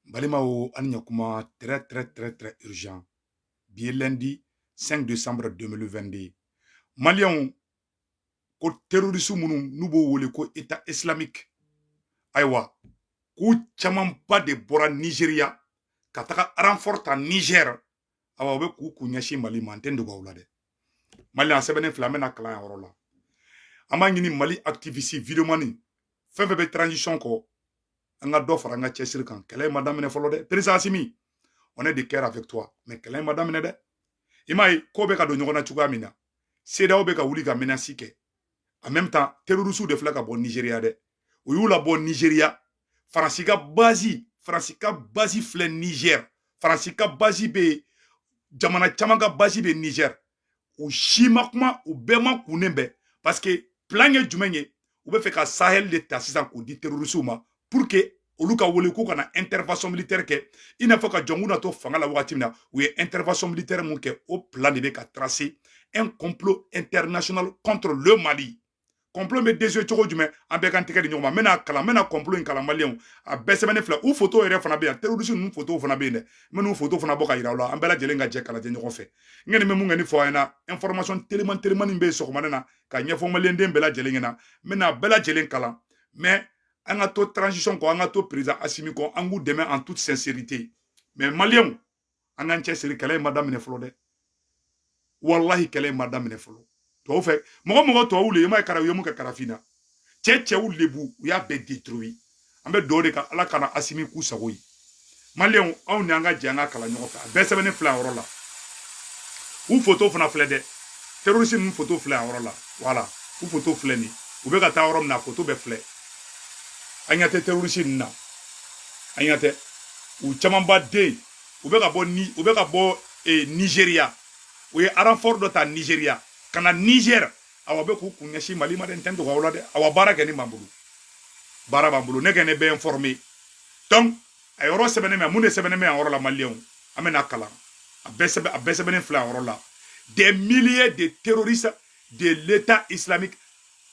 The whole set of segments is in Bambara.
Balima o Anyakuma, très urgent. Bien lundi 5 décembre 2022. Maliens, ko terroriste munu nubo wole ko état islamique. Aywa, ku chaman ba de bora Nigeria, kataka renfort en Niger. Awa be ku kunyashi Mali manten de gawla de. Mali en sebene flamena kala yorola. Ama ngini Mali activiste vidéomani. Febe transition ko anga do fara anga chesir kan. Kele madame ne follow de. Président Assimi, on est de cœur avec toi. Mais kele madame ne de. Imai ko be ka do nyogona chuga mina. Seda be ka wuli ka menace ke. En même temps, terroristes de flaka bon Nigeria de. O yu la bon Nigeria. Fransika basi flen Niger. Fransika basi be jamana chamanga basi be Niger. O shimakma o bema kunembe parce que plan ye jumenye ou be fait ka Sahel de tassisan ko di terroristes ma pour que oluka wole ko kana intervention militaire ke ina faut ka jongu na to fanga la wakati na ou intervention militaire mon ke au plan de be ka tracer un complot international contre le Mali. Complot me déjoué chogo jume ambe kan teke di nyoma mena kala mena complot in kala malien a besemene fla ou photo ere fana be terroriste nu photo fana be ne menu photo fana boka ira la ambela jelenga je kala je nyoko fe ngene me mu ngani fo ena information tellement be so na ka nyefo malien dem bela jelengena mena bela jelen kala mais anga to transition ko anga to président Assimi ko angu demain en toute sincérité mais malien anga nche seri kala madame ne flo de wallahi kala madame ne flo to fait mogo to wule yema kara yemu ka karafina cheche lebu ya be détruit ambe dode ka ala kana Assimi ku sagoyi malien on nyanga janga kala nyoko ka be sebene fla orola ou photo fana fle de terroriste une photo fle orola voilà ou photo fle ni ou be ka ta orom na photo be fle anyate terroriste na anyate ou chamamba de ou be ka bo ni ou be ka bo Nigeria ou ye renfort de ta Nigeria kana Niger awa be ku kunyashi Mali ma den tendo gawla de awa bara gani mambulu bara mambulu ne gane be informé donc ayoro sebene me mune sebene me awro la malien amena kala abesebe fla awro la des milliers de terroristes de l'État islamique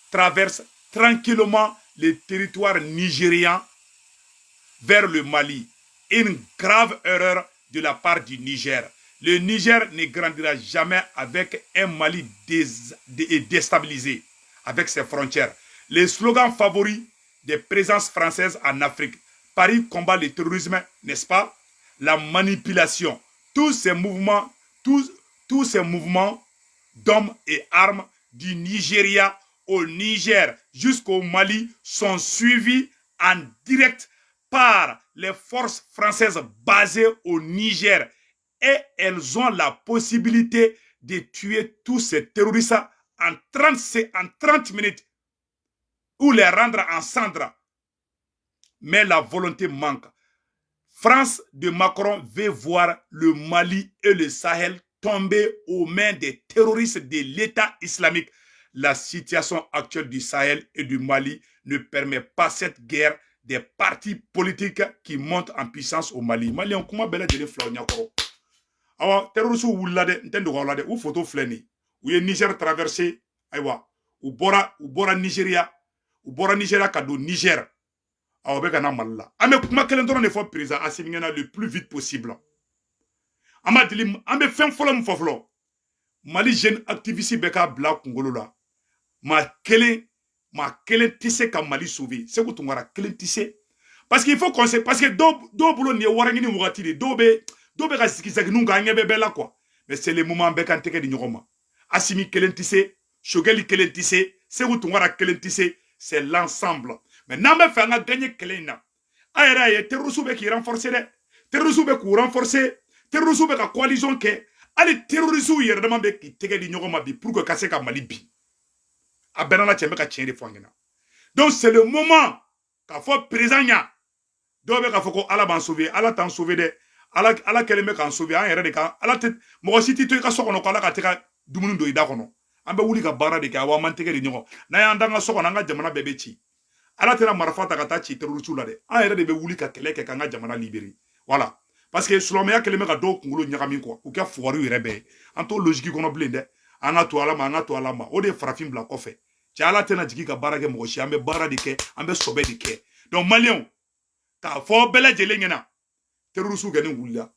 traversent tranquillement les territoires nigériens vers le Mali. Une grave erreur de la part du Niger. Le Niger ne grandira jamais avec un Mali déstabilisé avec ses frontières. Les slogans favoris des présences françaises en Afrique. Paris combat le terrorisme, n'est-ce pas? La manipulation. Tous ces mouvements d'hommes et armes du Nigeria au Niger jusqu'au Mali sont suivis en direct par les forces françaises basées au Niger. Et elles ont la possibilité de tuer tous ces terroristes en 30 minutes ou les rendre en cendres. Mais la volonté manque. France de Macron veut voir le Mali et le Sahel tomber aux mains des terroristes de l'État islamique. La situation actuelle du Sahel et du Mali ne permet pas cette guerre des partis politiques qui montent en puissance au Mali. Mali, on comment belle de fleurs. Awa terroriste wula de ntendo gawla de ou photo fleni ou ye Niger traversé aywa ou bora Nigeria ka do Niger awa be kana malla ame kuma kelen doron ne fo président Assimi ngena le plus vite possible ama dilim ambe fen folo mu foflo Mali jeune activiste be ka bla kungolo la ma kelen tisse ka Mali sauver c'est que tungara kelen tisse parce qu'il faut qu'on sait parce que do bulo ni warangini wugati de do be ka sikisaki nunga ngebe bela quoi mais c'est le moment be kan teke di nyogoma Assimi kelen tisse Shogeli kelen tisse Sekou Tungara kelen tisse c'est l'ensemble mais n'ambe fait nga gagner kelen na ayra ye terrorisme be ki renforcer de terrorisme be ku renforcer terrorisme be ka coalition ke ali terrorisme yere dama be ki teke di nyogoma bi pour que kase ka Mali bi abenana chembe ka chende fongena donc c'est le moment ka fo président nya do be ka fo ko ala ban sauver ala tan sauver de ala keleme kan sauver an yere de kan ala te mo siti to ka sokono ko ala ka te ka dumunu do ida kono ambe wuli ka bara de ka awa man tege di nyogo na ya ndanga sokono nga jamana bebe ci ala te na marfata ka ta ci terrorisme la de an yere de be wuli ka keleke ka nga jamana libérer voilà parce que slomya keleme ka do kungulo nyakami ko u ka foiru yere be an to logique kono blende anga to alama o de farafin bla ko fe ci ala te na jigi ka bara ke mo ci ambe bara de ke ambe sobe de ke donc malien ka fo bela jele ngena terroriste gani wulila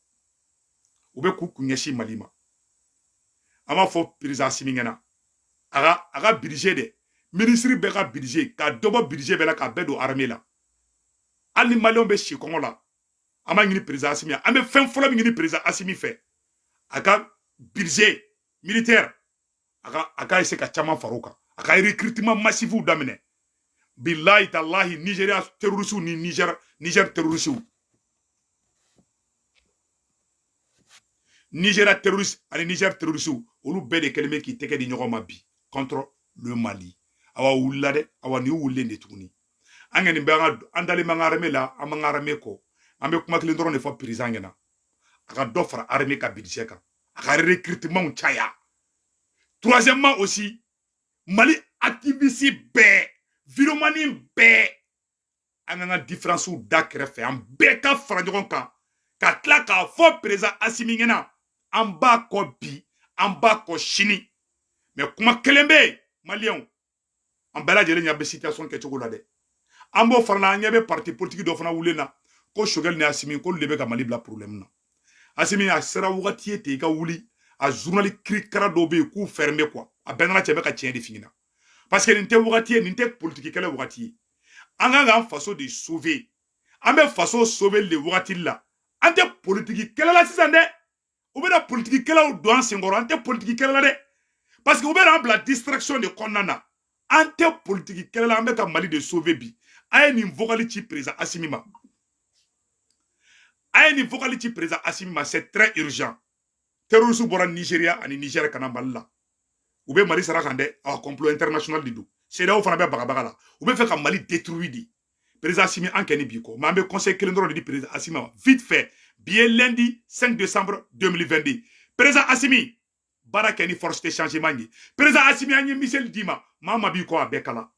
u bɛ k'u ɲɛsin Mali ma an b'a fɔ président Assimi ɲɛna a ka budget dɛ ministre bɛɛ ka budget ka dɔ bɔ budget bɛɛ la ka bɛɛ don armée la hali ni maliyɛnw bɛ si kɔngɔ la an b'a ɲini président Assimi an bɛ fɛn fɔlɔ min ɲini président Assimi fɛ a ka budget militaire a ka essayer ka caman fara o kan a ka recrutement massif daminɛ billahi tallahi Nigeria terroriste ni Niger terroriste Nigeria terroriste ani Niger terroriste olu bɛɛ de kɛlen bɛ k'i tɛgɛ di ɲɔgɔn ma bi contre le Mali awa wulila dɛ awa ni wulilen de tuguni an kɔni bɛ an dalen b'an ka armée la an b'an ka armée kɔ an bɛ kuma kelen dɔrɔn de fɔ président ɲɛna a ka dɔ fara armée ka budget kan a ka recrutement caya troisièmement aussi Mali activiste bɛɛ viromani bɛɛ an ka différence da kɛrɛfɛ an bɛɛ ka fara ɲɔgɔn kan ka tila k'a fɔ président Assimi ɲɛna an b'a kɔ bi an b'a kɔ sini mais kuma kelen bɛ yen maliyɛnw an bɛɛ lajɛlen ɲɛ bɛ situation kɛcogo la dɛ an b'o fana an ɲɛ bɛ parti politique dɔ fana wulen na ko Choguel ni Assimi k'olu de bɛ ka Mali bila problème na Assimi a sera wagati ye ten i ka wuli a journal kirikara dɔw bɛ yen k'u fermer quoi a bɛɛ nana cɛ bɛ ka tiɲɛ de f'i ɲɛna parce que nin tɛ wagati ye nin tɛ politique kɛlɛ wagati ye an kan k'an faso de sauver an bɛ faso sauver le wagati la an tɛ politique kɛlɛ la sisan dɛ u bɛ na politique kɛlaw don an senkɔrɔ an tɛ politique kɛlɛ la dɛ parce que u bɛ na an bila distraction de kɔnɔna na an tɛ politique kɛlɛ la an bɛ ka Mali de sauver bi a ye nin vocal ci président Assimi ma a ye nin vocal ci président Assimi ma c'est très urgent terroriste bɔra Nigeria ani Niger kana Mali la u bɛ Mali sara kan dɛ a complot international de don CEDEAO fana bɛ bagabaga la u bɛ fɛ ka Mali détruire de président Assimi an kɛni bi kɔ mais an bɛ conseil kelen dɔrɔn de di président Assimi ma vite fait bi ye lundi 5 décembre 2022 président Assimi baara kɛ ni force de changement ye président Assimi an ye Michel di ma maa ma b'i kɔ a bɛɛ kala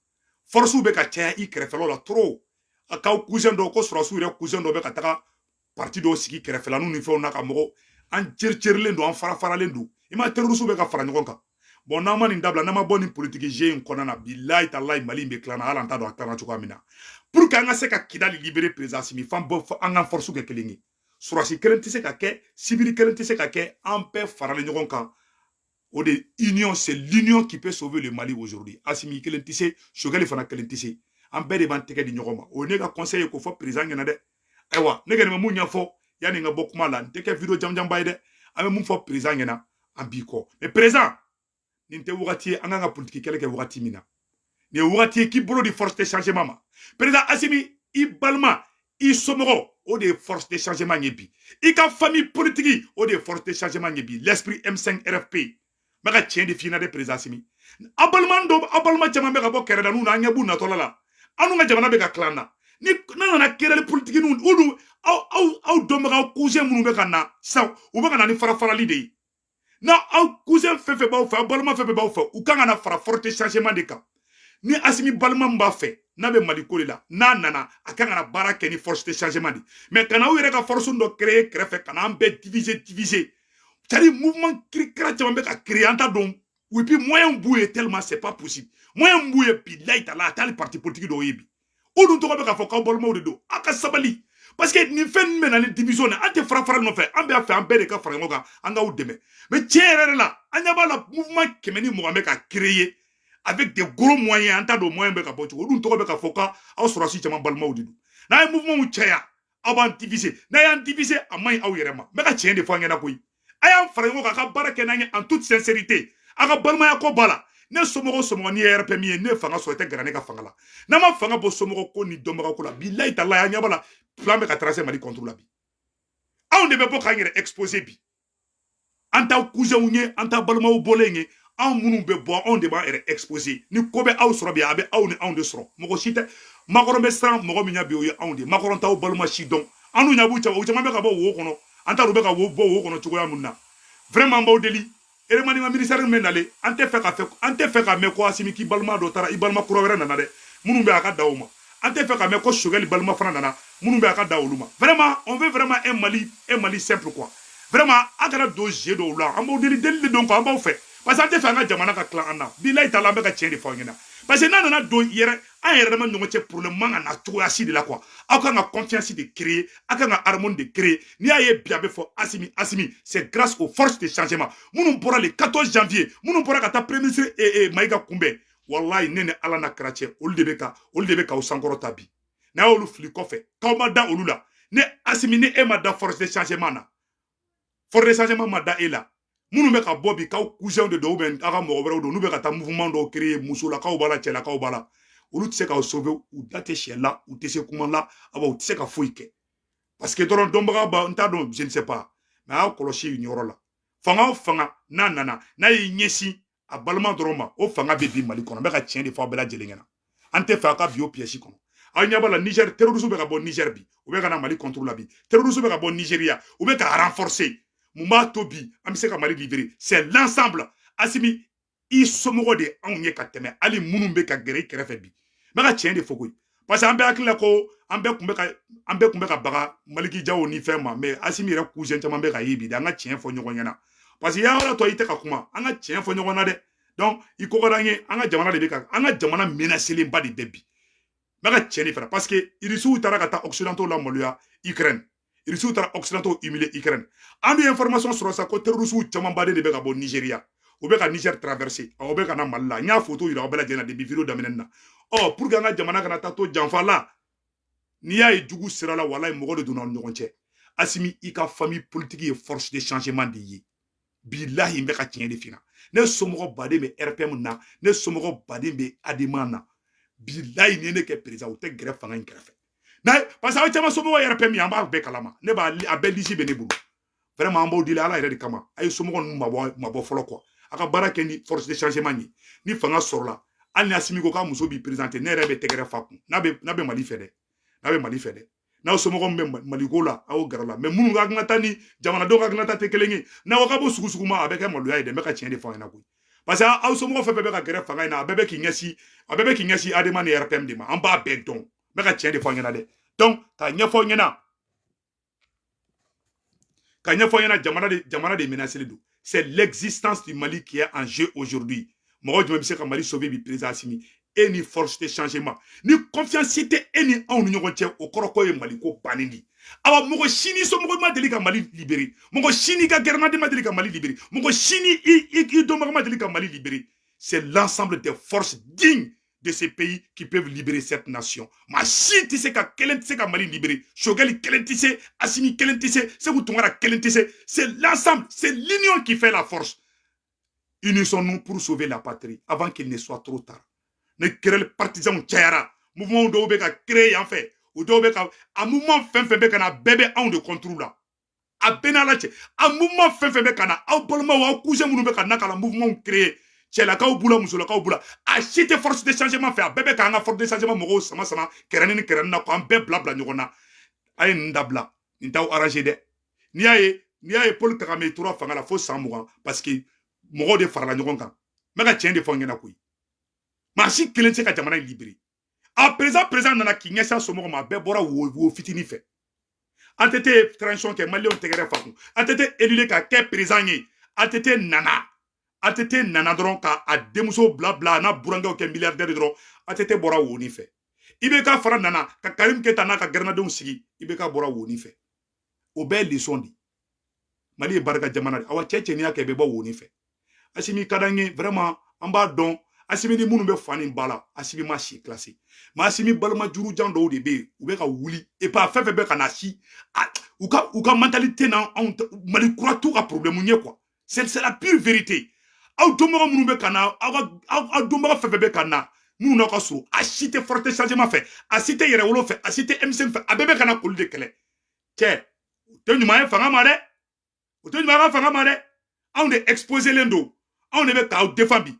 force bɛ ka caya i kɛrɛfɛlaw la trop a k'aw cousin dɔw ko sɔrɔsiw yɛrɛ cousin dɔw bɛ ka taga parti dɔw sigi kɛrɛfɛlaniw ni fɛnw na ka mɔgɔw an cɛricɛrilen don an farafaralen don i ma terroriste bɛ ka fara ɲɔgɔn kan bon n'an ma nin dabila n'an ma bɔ nin politique jeu in kɔnɔna na bilahi talahi Mali bɛ tila na hali an t'a dɔn a tilana cogoya min na pour que an ka se ka Kidali libérer président Assimi fan bɔ an ka force kɛ kelen ye surasi kelen tɛ se ka kɛ civil kelen tɛ se ka kɛ an bɛɛ faralen ɲɔgɔn kan o de union c'est l'union qui peut sauver le Mali aujourd'hui Assimi kelen tɛ se Choguel fana kelen tɛ se an bɛɛ de b'an tɛgɛ di ɲɔgɔn ma o ne ka conseil ye ko fɔ président ɲɛna dɛ ayiwa ne kɔni bɛ mun ɲɛfɔ yanni n ka bɔ kuma la n tɛ kɛ vidéo janjanba ye dɛ an bɛ mun fɔ président ɲɛna an b'i kɔ mais président nin tɛ wagati ye an kan ka politique kɛlɛ kɛ wagati min na nin ye wagati ye k'i bolo di force de changement ma président Assimi i balima i somɔgɔ o de ye force de changement ye bi i ka famille politique o de ye force de changement ye bi l'esprit M5 RFP n bɛ ka tiɲɛ de f'i ɲɛna dɛ président Assimi a balima caman bɛ ka bɔ kɛrɛda n'u na an ɲɛ b'u natɔla la an ka jamana bɛ ka tila an na ni n'a nana kɛrɛli politique n'u olu aw dɔnbagaw cousin minnu bɛ ka na sisan u bɛ ka na ni farafarali de ye n'a aw cousin fɛn fɛn b'aw fɛ aw balima fɛn fɛn b'aw fɛ u kan ka na fara force de changement de kan ni Assimi balima min b'a fɛ n'a bɛ Mali ko de la n'a nana a kan ka na baara kɛ ni force de changement de mais kana aw yɛrɛ ka force dɔ créer kɛrɛfɛ ka na an bɛɛ diviser c'est-à-dire mouvement kirikara caman bɛ ka créer an t'a dɔn et puis moyen b'u ye tellement c'est pas possible moyen b'u ye bilahi taala a t'ali parti politique dɔw ye bi o dun tɔgɔ bɛ k'a fɔ k'aw balimaw de don a ka sabali parce que nin fɛn min bɛ na ni division na an tɛ fara nɔfɛ an bɛ fɛ an bɛɛ de ka fara ɲɔgɔn kan an k'aw dɛmɛ mais tiɲɛ yɛrɛ la an ɲɛ b'a la mouvement 100 ni 20 bɛ ka créer avec des gros moyens an t'a dɔn moyen bɛ ka bɔ cogo o dun tɔgɔ bɛ k'a fɔ k'aw sɔrɔsi caman balimaw de don n'a ye mouvement caya aw b'an diviser n'a y'an diviser a man ɲi aw yɛrɛ ma n bɛ ka tiɲɛ de fɔ an ɲɛna koyi a y'an fara ɲɔgɔn kan a ka baara kɛ n'an ye en toute sincérité a ka balimaya ko b'a la ne somɔgɔ ni ye RP min ye ne fanga sɔrɔ i tɛ gɛrɛ ne ka fanga la n'a ma fanga bɔ somɔgɔ ko ni dɔnbaga ko la bilahi talahi an ɲɛ b'a la plan bɛ ka tracer Mali contre la bi anw de bɛ bɔ k'an yɛrɛ exposer bi an t'aw cousinw ye an t'a balimaw bɔlen ye anw minnu bɛ bɔ anw de b'an yɛrɛ exposer ni ko bɛ aw sɔrɔ bi a bɛ aw ni anw de sɔrɔ mɔgɔ si tɛ makɔrɔn bɛ siran mɔgɔ min ɲɛ bi o ye anw de makɔrɔn t'aw balima si dɔn an n'u ɲɛ b'u caman o caman bɛ ka bɔ wo kɔnɔ an t'a dɔn u bɛ ka bɔ wo kɔnɔ cogoya min na vraiment b'aw deli remaniement ministère min nalen an tɛ fɛ ka mɛn ko Assimi k'i balima dɔ taara i balima kura wɛrɛ nana dɛ minnu bɛ a ka da o ma an tɛ fɛ ka mɛn ko Choguel balima fana nana minnu bɛ a ka da olu ma vraiment on veut vraiment un Mali simple quoi vraiment a kana don jeu dɔw la an b'aw deli de don quoi an b'aw fɛ parce que an tɛ fɛ an ka jamana ka tila an na bilahi taala an bɛ ka tiɲɛ de fɔ aw ɲɛna parce que n'a nana don yɛrɛ an yɛrɛ dama ɲɔgɔn cɛ problème man ka na cogoya si de la quoi aw kan ka confiance de créer aw kan ka harmonie de créer n'i y'a ye bi a bɛ fɔ Assimi c'est grâce aux forces de changement minnu bɔra le 14 janvier minnu bɔra ka taa premier ministre Maïga kunbɛn wallahi ne ni Ala n'a kɛra cɛ olu de bɛ k'aw sankɔrɔta bi n'a y'olu fili kɔfɛ k'aw ma da olu la ne Assimi ni e ma da force de changement na force de changement ma da e la minnu bɛ ka bɔ bi k'aw cousin de don ou bien aw ka mɔgɔ wɛrɛw don n'u bɛ ka taa mouvement dɔw créer musolakaw b'a la cɛlakaw b'a la olu tɛ se k'aw sauver u da tɛ sɛ la u tɛ se kuma la u tɛ se ka foyi kɛ parce que dɔrɔn dɔnbaga ba n t'a dɔn je ne sais pas mais a y'a kɔlɔsi nin yɔrɔ la fanga o fanga n'a nana n'a y'i ɲɛsin a balima dɔrɔn ma o fanga bɛ bi Mali kɔnɔ n bɛ ka tiɲɛ de fɔ aw bɛɛ lajɛlen ɲɛna an tɛ fɛ aw ka bi o piège kɔnɔ aw ɲɛ b'a la Niger terroristes bɛ ka bɔ Niger bi u bɛ ka na Mali contrôle la bi terroristes bɛ ka bɔ Nigeria u bɛ ka renforcer mun b'a to bi an bɛ se ka Mali libérer c'est l'ensemble Assimi i somɔgɔ de anw ye ka tɛmɛ hali minnu bɛ ka gɛrɛ i kɛrɛfɛ bi n bɛ ka tiɲɛ de fɔ koyi parce que an bɛɛ hakili la ko an bɛɛ kun bɛ ka baga Maliki Jawo ni fɛn ma mais Assimi yɛrɛ cousin caman bɛ ka ye bi de an ka tiɲɛ fɔ ɲɔgɔn ɲɛna parce que y'a yɔrɔ tɔ i tɛ ka kuma an ka tiɲɛ fɔ ɲɔgɔn na dɛ donc i kɔgɔra an ye an ka jamana de bɛ ka an ka jamana menacelenba de bɛ bi n bɛ ka tiɲɛ de fara parce que irisiw taara ka taa occidentaux la maloya Ukraine irisiw taara occidentaux humilier Ukraine an bɛ information sɔrɔ sa ko terroristes caman baden de bɛ ka bɔ Nigeria u bɛ ka Niger traverser u bɛ ka na Mali la n y'a photo yira aw bɛɛ lajɛlen na depuis vidéo daminɛ na pour que an ka jamana kana taa to janfa la n'i y'a ye jugu sera la walayi mɔgɔ de donna aw ni ɲɔgɔn cɛ Assimi i ka famille politique ye force de changement de ye bilahi n bɛ ka tiɲɛ de f'i ɲɛna ne somɔgɔ baden bɛ RPM na ne somɔgɔ baden bɛ ADEMA na bilahi ni ne kɛ président u tɛ gɛrɛ fanga in kɛrɛfɛ parce que aw caman somɔgɔ ye RPM ye an b'a bɛɛ kalama ne b'a a bɛɛ lisi bɛ ne bolo vraiment an b'aw deli Ala yɛrɛ de kama a ye somɔgɔ ninnu mabɔ fɔlɔ quoi a ka baara kɛ ni force de changement ye ni fanga sɔrɔla hali ni Assimi ko k'a muso b'i présenter ne yɛrɛ bɛ tɛgɛrɛ fa kun n'a bɛ Mali fɛ dɛ n'a bɛ Mali fɛ dɛ n'aw somɔgɔ min bɛ Maliko la aw gɛrɛ la mais minnu ka hakilinata ni jamanadenw ka hakilinata tɛ kelen ye n'aw ka bɔ sugu ma a bɛ kɛ maloya ye dɛ n bɛ ka tiɲɛ de fɔ aw ɲɛna koyi parce que aw somɔgɔ fɛn fɛn bɛ ka gɛrɛ fanga in na a bɛɛ bɛ k'i ɲɛsin ADEMA ni RPM de ma an b'a bɛɛ dɔn n bɛ ka tiɲɛ de fɔ aw ɲɛna dɛ donc ka ɲɛfɔ ɲɛna jamana de menacé don c'est l'existence du Mali qui est en jeu aujourd'hui mɔgɔ jumɛn bɛ se ka Mali sauver bi président Assimi e ni force de changement ni confiance tɛ e ni anw ni ɲɔgɔn cɛ o kɔrɔ ko ye Mali ko bannen de awa mɔgɔ si ni somɔgɔ ma deli ka Mali libérer mɔgɔ si ni ka gɛrɛnaden ma deli ka Mali libérer mɔgɔ si ni i dɔnbaga ma deli ka Mali libérer c'est l'ensemble des forces dignes de ces pays qui peuvent libérer cette nation ma si tɛ se ka kelen tɛ se ka Mali libérer Choguel kelen tɛ se Assimi kelen tɛ se Sékou Tounkara kelen tɛ se c'est l'ensemble c'est l'union qui fait la force unissons-nous pour sauver la patrie avant qu'il ne soit trop tard ne querelle partisan cayara mouvement dɔw bɛ ka créer yan fɛ o dɔw bɛ ka a mouvement fɛn fɛn bɛ ka na bɛɛ bɛ anw de contre la a bɛɛ n'a la cɛ a mouvement fɛn fɛn bɛ ka na aw balimaw aw cousin minnu bɛ ka na ka na mouvement créer cɛlakaw b'u la musolakaw b'u la a si tɛ force de changement fɛ a bɛɛ bɛ k'an ka force de changement mɔgɔw sama kɛrɛnin ni kɛrɛnin na k'an bɛɛ bila ɲɔgɔn na a ye nin dabila nin t'aw arranger dɛ n'i y'a ye Paul Kagame tora fanga la fo san 20 parce que mɔgɔw de farala ɲɔgɔn kan n bɛ ka tiɲɛ de fɔ n ɲɛna koyi maa si kelen tɛ se ka jamana in libérer a président nana k'i ɲɛsin a somɔgɔw ma a bɛɛ bɔra wo fitinin fɛ an tɛ taa transition kɛ maliyɛnw tɛgɛrɛ fa kun an tɛ taa élu ka kɛ président ye ATT nana dɔrɔn k'a denmuso bila a n'a burankɛw kɛ milliardaire dɔrɔn ATT bɔra wo nin fɛ IBK fana nana ka Karim Keita n'a ka gɛrɛnadenw sigi IBK bɔra wo nin fɛ o bɛɛ ye leçon de Mali ye barika jamana de awa cɛ n'i y'a kɛ bɛ bɔ wo nin fɛ Assimi ka d'an ye vraiment an b'a dɔn Assimi ni minnu bɛ fa ni ba la Assimi ma si classé mais Assimi balima jurujan dɔw de bɛ yen u bɛ ka wuli et puis a fɛn fɛn bɛ ka na si u ka mentalité na anw Mali kura t'u ka problème ye quoi c'est la pure vérité aw dɔnbaga minnu bɛ ka na aw dɔnbaga fɛn fɛn bɛ ka na minnu n'aw ka so a si tɛ forte changement fɛ a si tɛ yɛrɛwolo fɛ a si tɛ M5 fɛ a bɛɛ bɛ ka na k'olu de kɛlɛ cɛ o tɛ ɲuman ye fanga ma dɛ o tɛ ɲuman ye fanga ma dɛ anw de exposé len don anw de bɛ k'aw défend bi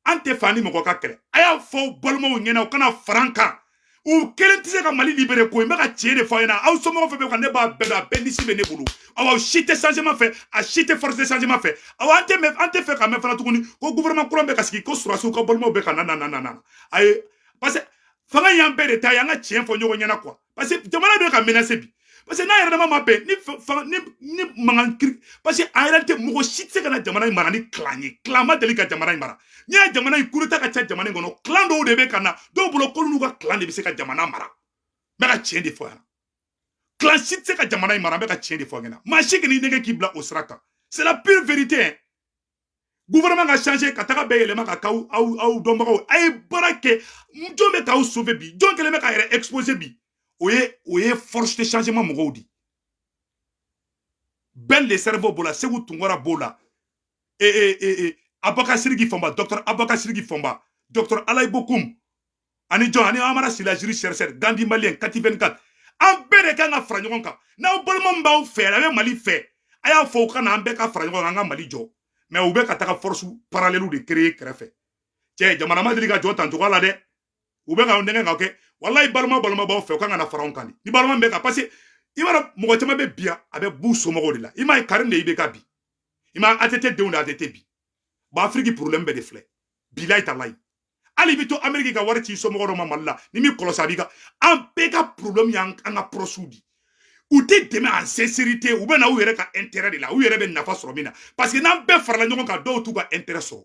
an tɛ fa ni mɔgɔ ka kɛlɛ a y'a fɔ balimaw ɲɛna u kana fara an kan u kelen tɛ se ka Mali libérer ko n bɛ ka tiɲɛ de fɔ aw ɲɛna aw somɔgɔw fɛn fɛn kan ne b'a bɛɛ dɔn a bɛɛ lisi bɛ ne bolo aw si tɛ changement fɛ a si tɛ force de changement fɛ aw an tɛ fɛ ka mɛn fana tuguni ko gouvernement kura bɛ ka sigi ko surasiw ka balimaw bɛ ka na ayi parce que fanga y'an bɛɛ de ta ye an ka tiɲɛ fɔ ɲɔgɔn ɲɛna quoi parce que jamana bɛ ka menacer bi parce que n'a yɛrɛ dama ma bɛn ni mankan kiri parce que en réalité mɔgɔ si tɛ se ka na jamana in mara ni clan ye clan ma deli ka jamana in mara n'i y'a jamana in coup d'état ka ca jamana in kɔnɔ clan dɔw de bɛ ka na dɔw bolo k'olu n'u ka clan de bɛ se ka jamana mara n bɛ ka tiɲɛ de fɔ yan clan si tɛ se ka jamana in mara n bɛ ka tiɲɛ de fɔ yan maa si k'i nɛgɛ k'i bila o sira kan c'est la pure vérité hein. Gouvernement a changé ka taga bɛɛ yɛlɛma ka k'aw dɔnbagaw a ye baara kɛ jɔn bɛ k'aw sauver bi jɔn kɛlen bɛ k'a yɛrɛ exposer bi o ye force de changement mɔgɔw di Ben le cerveau b'o la Segu Tunkara b'o la Abaka Siriki Fomba docteur Abaka Siriki Fomba docteur Alain Bokoum ani jɔn ani Amara Sila juri chercheur Gandhi Malien Kati 24 an bɛɛ de kan ka fara ɲɔgɔn kan n'aw balima min b'aw fɛ a bɛ Mali fɛ a y'a fɔ u ka na an bɛɛ ka fara ɲɔgɔn kan an ka Mali jɔ mais u bɛ ka taga force parallèle de créer kɛrɛfɛ cɛ jamana ma deli ka jɔ tan cogo la dɛ u bɛ ka nɛgɛ ka kɛ wallahi balima b'aw fɛ u kan ka na fara an kan ni balima bɛ ka parce que i b'a mɔgɔ caman bɛ bi a bɛ b'u somɔgɔw de la i m'a ye Karim de i bɛ ka bi i m'a ATT denw de ATT bi bon Afrique problème bɛɛ de filɛ bilahi talahi hali bi to Amérique ka wari ci somɔgɔ dɔ ma Mali la ni min kɔlɔsi a b'i ka an bɛɛ ka problème y'an ka proches di u tɛ dɛmɛ en sincérité u bɛ na u yɛrɛ ka intérêt de la u yɛrɛ bɛ nafa sɔrɔ min na parce que n'an bɛɛ farala ɲɔgɔn kan dɔw t'u ka intérêt sɔrɔ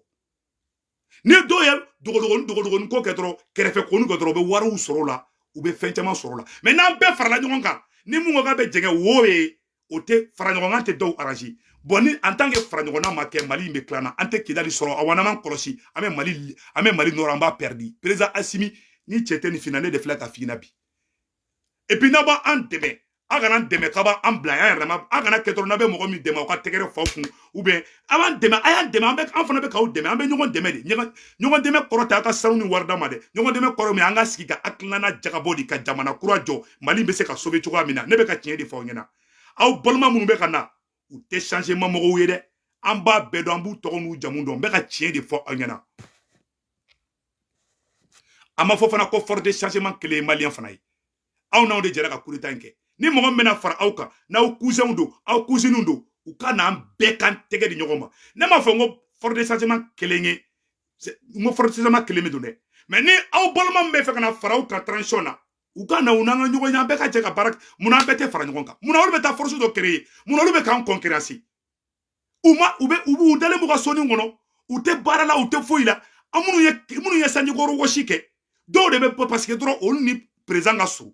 ni dɔw ye dogodogonin ko kɛ dɔrɔn kɛrɛfɛ konu kɛ dɔrɔn u bɛ wariw sɔrɔ la u bɛ fɛn caman sɔrɔ la mais n'an bɛɛ farala ɲɔgɔn kan ni mun ko k'a bɛ jɛngɛ wo ye o tɛ fara ɲɔgɔn kan tɛ dɔw arranger bon ni en tant que fara ɲɔgɔnna ma kɛ Mali in bɛ tilan na an tɛ Kidali sɔrɔ a wana man kɔlɔsi an bɛ Mali nɔrɔ an b'a perdu président Assimi ni cɛ tɛ nin finna ne de filɛ ka f'i ɲɛna bi et puis n'a b'a an dɛmɛ a kana dɛmɛ k'a b'an bila yan yɛrɛ ma a kana kɛ dɔrɔn n'a bɛ mɔgɔ min dɛmɛ o ka tɛgɛrɛ fa kun ou bien a b'an dɛmɛ a y'an dɛmɛ an fana bɛ k'aw dɛmɛ an bɛ ɲɔgɔn dɛmɛ de ɲɔgɔn dɛmɛ kɔrɔ tɛ a ka sanu ni wari d'a ma dɛ ɲɔgɔn dɛmɛ kɔrɔ min an ka sigi ka hakilina jagabɔ de ka jamana kura jɔ Mali bɛ se ka sauver cogoya min na ne bɛ ka tiɲɛ de fɔ aw ɲɛna aw balima minnu bɛ ka na u tɛ changement mɔgɔw ye dɛ an b'a bɛɛ dɔn an b'u tɔgɔ n'u jamu dɔn n bɛ ka tiɲɛ de fɔ aw ɲɛna a ma fɔ fana ko force de changement kelen ye malien fana ye aw n'aw de jɛra ka coup d'état in kɛ ni mɔgɔ min bɛna fara aw kan n'aw cousinw don aw cousinw don u ka n'an bɛɛ kan tɛgɛ di ɲɔgɔn ma ne m'a fɔ n ko force de changement kelen ye n ko force de changement kelen bɛ don dɛ mais ni aw balima min bɛ fɛ ka na fara aw kan transition na u ka na u n'an ka ɲɔgɔn ye an bɛɛ ka jɛ ka baara munna an bɛɛ tɛ fara ɲɔgɔn kan munna olu bɛ taa force dɔ créer munna olu bɛ k'an concurrence u dalen b'u ka soni kɔnɔ u tɛ baara la u tɛ foyi la an minnu ye sanjikɔrɔ wɔsi kɛ dɔw de bɛ parce que dɔrɔn olu ni président ka so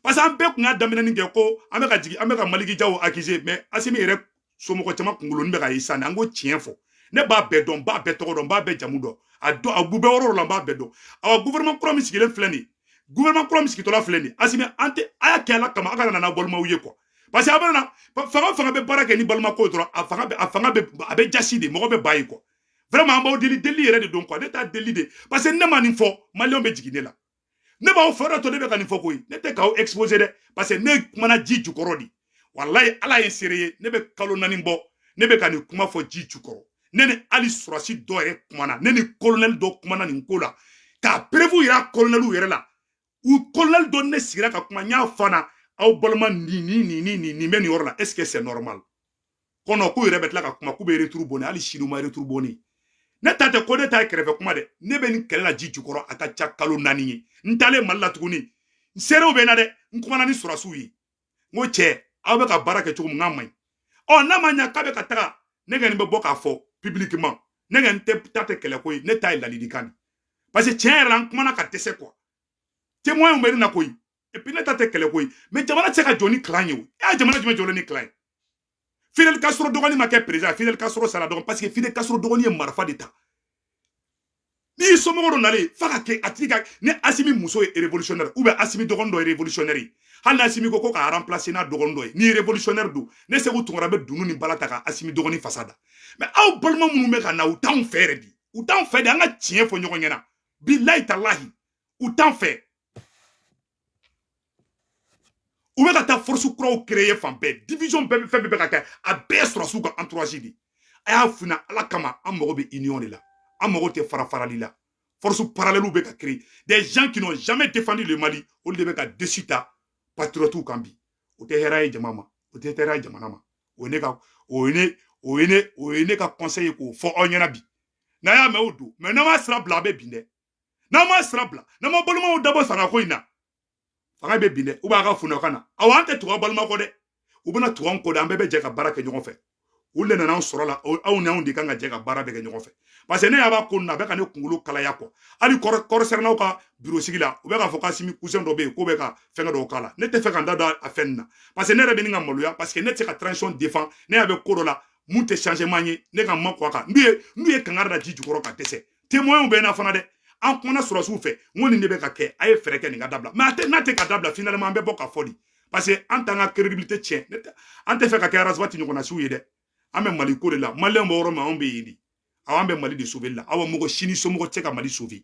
parce que an bɛɛ kun y'a daminɛ kɛ ko an bɛ ka jigin an bɛ ka Maliki Jaw accuser mais Assimi yɛrɛ somɔgɔ caman kunkolonin bɛ ka ye sisan an ko tiɲɛ fɔ ne b'a bɛɛ dɔn n b'a bɛɛ tɔgɔ dɔn n b'a bɛɛ jamu dɔn a bɛɛ yɔrɔ la n b'a bɛɛ dɔn awa gouvernement kura min sigilen filɛ nin gouvernement kura min sigitɔla filɛ nin Assimi an tɛ a y'a kɛ Ala kama a ka na n'a balimaw ye quoi parce que a bɛ na fanga bɛ baara kɛ ni balimako dɔrɔn a fanga bɛ jasi de mɔgɔ bɛ ba ye quoi vraiment an b'aw deli yɛrɛ de don quoi ne t'a deli de parce que ne ma nin fɔ maliyɛnw bɛ jigin ne la ne b'aw fɛ dɔ to ne bɛ ka nin fɔ koyi ne tɛ k'aw exposer dɛ parce que ne kumana ji jukɔrɔ de wallahi Ala ye seere ye ne bɛ kalo 4 bɔ ne bɛ ka nin kuma fɔ ji jukɔrɔ ne ni Ali Surasi dɔ yɛrɛ kumana ne ni colonel dɔ kumana nin ko la k'a preuve yira colonel yɛrɛ la u colonel dɔ ne sigira ka kuma n y'a fana aw balima nin bɛ nin yɔrɔ la est ce que c'est normal kɔnɔ k'u yɛrɛ bɛ tila ka kuma k'u bɛ retour bonni hali sini u ma retour bonni ne ta tɛ ko ne ta ye kɛrɛfɛ kuma dɛ ne bɛ nin kɛlɛ la ji jukɔrɔ a ka ca kalo 4 ye n taalen Mali la tuguni n seerew bɛ na dɛ n kumana ni surasiw ye n ko cɛ aw bɛ ka baara kɛ cogo min n'a man ɲi ɔ n'a ma ɲa k'a bɛ ka taga ne kɔni bɛ bɔ k'a fɔ publiquement ne kɔni ta tɛ kɛlɛ ko ye ne ta ye ladilikan de parce que tiɲɛ yɛrɛ la n kumana ka dɛsɛ quoi témoins bɛ ne na koyi et puis ne ta tɛ kɛlɛ ko ye mais jamana tɛ se ka jɔ ni clan ye o jamana jumɛn jɔlen ni clan ye Fidel Castro dɔgɔnin ma kɛ président Fidel Castro sara dɔgɔnin parce que Fidel Castro dɔgɔnin ye marifa de ta ni somɔgɔ dɔ nalen fa ka kɛ a tigi ka ni Assimi muso ye révolutionnaire ou bien Assimi dɔgɔnin dɔ ye révolutionnaire ye hali Assimi ko k'a remplacer n'a dɔgɔnin dɔ ye ni révolutionnaire don ne Segu Tunkara bɛ dunu ni bala ta ka Assimi dɔgɔnin fasa da mais aw balima minnu bɛ ka na u t'anw fɛ yɛrɛ de u t'anw fɛ de an ka tiɲɛ fɔ ɲɔgɔn ɲɛna bilahi talahi u t'anw fɛ u bɛ ka taa force kuraw créer fan bɛɛ division bɛɛ fɛn bɛɛ bɛ ka kɛ a bɛɛ sɔrɔsiw ka entourage de a y'a finna Ala kama an mago bɛ union de la an mago tɛ fara-farali la force parallèles bɛ ka créer des gens qui n'ont jamais défendu le Mali olu de bɛ ka dessus ta patriotes kan bi o tɛ hɛrɛ ye jama ma o tɛ hɛrɛ ye jamana ma o ye ne ka conseil k'o fɔ aw ɲɛna bi n'a y'a mɛn o don mais n'an m'a sira bila a bɛ bin dɛ n'an m'a sira bila n'an ma balimaw dabɔ sangako in na fanga be binde u ba ka funa kana awante tuwa balma ko de u bena tuwa ko de an bebe je ka baraka ɲɔgɔn fɛ u le nana sɔrɔ la aw ni anw de kan ka jɛ ka baara bɛ kɛ ɲɔgɔn fɛ parce que ne y'a ba ko na bɛ ka ne kunkolo kalaya kɔ hali kɔrɔsɛrɛnaw ka bureau sigi la u bɛ ka fɔ k'Asimi cousin dɔ bɛ yen k'o bɛ ka fɛngɛ dɔw k'a la ne tɛ fɛ ka n da don a fɛn na parce que ne yɛrɛ bɛ nin ka maloya parce que ne tɛ se ka transition défend ne y'a bɛ ko dɔ la mun tɛ changement ye ne ka ma kɔ a kan n'u ye kangari da ji jukɔrɔ ka dɛsɛ témoins bɛ na fana dɛ an kumana sɔrɔsiw fɛ n ko nin de bɛ ka kɛ a ye fɛɛrɛ kɛ nin ka dabila mais n'a tɛ ka dabila finalement an bɛ bɔ ka fɔ de parce que an t'an ka crédibilité tiɲɛ an tɛ fɛ ka kɛ Arazwati ɲɔgɔnna siw ye dɛ an bɛ Mali ko de la maliyɛnw bɛ yɔrɔ min anw bɛ yen de aw an bɛ Mali de sauver la aw mɔgɔ sini somɔgɔ tɛ ka Mali sauver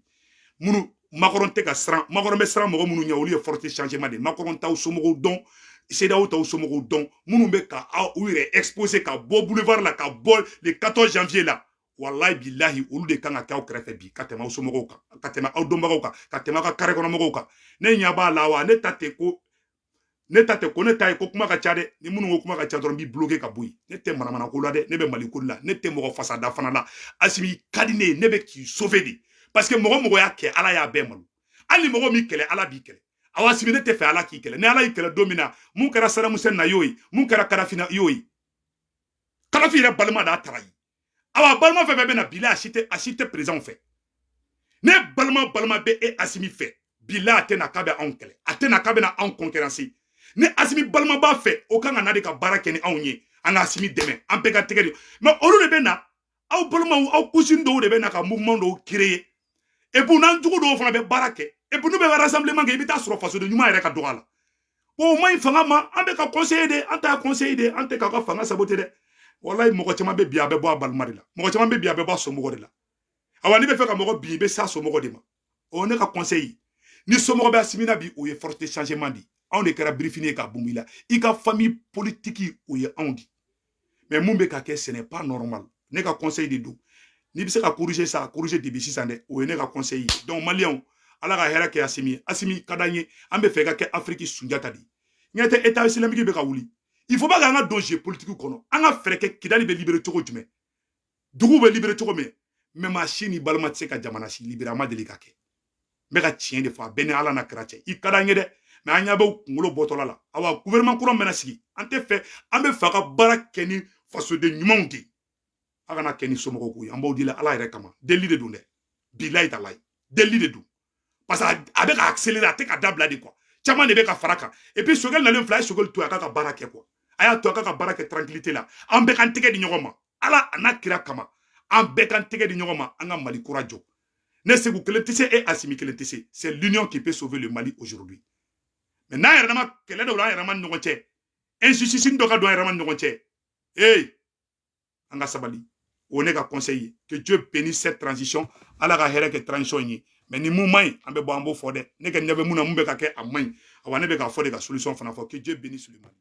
minnu Macron tɛ ka siran Macron bɛ siran mɔgɔ minnu ɲɛ olu ye forte changement de Macron t'aw somɔgɔw dɔn CEDEAO t'aw somɔgɔw dɔn minnu bɛ ka u yɛrɛ exposer ka bɔ boulevard la ka bɔ le 14 janvier la wallahi billahi olu de kan ka kɛ aw kɛrɛfɛ bi ka tɛmɛ aw somɔgɔw kan ka tɛmɛ aw dɔnbagaw kan ka tɛmɛ aw ka carré kɔnɔ mɔgɔw kan ne ɲɛ b'a la wa ne ta tɛ ko ne ta ye ko kuma ka ca dɛ ni minnu ko kuma ka ca dɔrɔn b'i bloquer ka bɔ yen ne tɛ manamana ko la dɛ ne bɛ Mali ko la ne tɛ mɔgɔ fasada fana la Asimi ka di ne ye ne bɛ k'i sauver de parce que mɔgɔ mɔgɔ y'a kɛ Ala y'a bɛɛ malo hali ni mɔgɔ min kɛlɛ Ala b'i kɛlɛ aw Asimi ne tɛ fɛ Ala k'i kɛlɛ ni Ala y'i kɛlɛ don min na mun kɛra Saddam Hussein na y'o ye mun kɛra Kadhafi y'o ye Kadhafi yɛrɛ balima d'a taara ye aw balima fɛn fɛn bɛ na bila a si tɛ président fɛ ne balima bɛ e Asimi fɛ bila a tɛ na k'a bɛ anw kɛlɛ a tɛ na k'a bɛ na anw concurrencer ni Asimi balima b'a fɛ o kan ka na de ka baara kɛ ni anw ye an ka Asimi dɛmɛ an bɛɛ ka tɛgɛ de mais olu de bɛ na aw balimaw aw cousine dɔw de bɛ na ka mouvement dɔw créer et puis n'an jugu dɔw fana bɛ baara kɛ et puis n'u bɛ rassemblement kɛ i bɛ taa sɔrɔ fasoden ɲuman yɛrɛ ka dɔgɔ a la o ma ɲi fanga ma an bɛ ka conseiller de an t'a conseiller de an tɛ k'a ka fanga saboter dɛ wallahi mɔgɔ caman bɛ bi a bɛ bɔ a balima de la mɔgɔ caman bɛ bi a bɛ bɔ a somɔgɔ de la awa n'i bɛ fɛ ka mɔgɔ bin i bɛ s'a somɔgɔ de ma o ne ka conseil ni somɔgɔ bɛ Asimi na bi o ye forte changement di anw de kɛra briefing ye ka bumbu i la i ka famille politique o ye anw di mais mun bɛ ka kɛ ce n'est pas normal ne ka conseil de don n'i bɛ se ka corriger ça corriger depuis sisan dɛ o ye ne ka conseil ye donc maliyɛnw Ala ka hɛrɛ kɛ Asimi ka d'an ye an bɛ fɛ ka kɛ Afrique Sunjata de ɲɛ tɛ état islamique bɛ ka wuli il faut pas k'an ka don géopolitique kɔnɔ an ka fɛɛrɛ kɛ Kidali bɛ libérer cogo jumɛn dugu bɛ libérer cogo min mais maa si ni balima tɛ se ka jamana si libérer a ma deli ka kɛ n bɛ ka tiɲɛ de fɔ a bɛɛ ni Ala n'a kira cɛ i ka d'an ye dɛ mais an ɲɛ bɛ kunkolo bɔtɔla la awa gouvernement kura bɛna sigi an tɛ fɛ an bɛ fɛ ka baara kɛ ni fasoden ɲumanw de a kana kɛ ni somɔgɔw ko ye an b'aw deli Ala yɛrɛ kama deli de don dɛ bilayi talayi deli de don parce que a bɛ ka accélérer a tɛ ka dabila de quoi caman de bɛ ka fara kan et puis Sogɛli nalen filɛ a ye Sogɛli to a k'a ka baara kɛ quoi a y'a to a k'a ka baara kɛ tranquillité la an bɛɛ k'an tɛgɛ di ɲɔgɔn ma Ala a n'a kira kama an bɛɛ k'an tɛgɛ di ɲɔgɔn ma an ka Mali kura jɔ ne Segu kelen tɛ se e Asimi kelen tɛ se c'est l'union qui peut sauver le Mali aujourd'hui mais n'an yɛrɛ dama kɛlɛ dɔw la an yɛrɛ ma ni ɲɔgɔn cɛ injustice dɔ ka don an yɛrɛ ma ni ɲɔgɔn cɛ an ka sabali o ne ka conseil ye que Dieu bénisse cette transition Ala ka hɛrɛ kɛ transition ye mais ni mun man ɲi an bɛ bɔ an b'o fɔ dɛ ne ka ɲɛ bɛ mun na mun bɛ ka kɛ a man ɲi awa ne bɛ k'a fɔ de ka solution fana fɔ que Dieu bénisse le Mali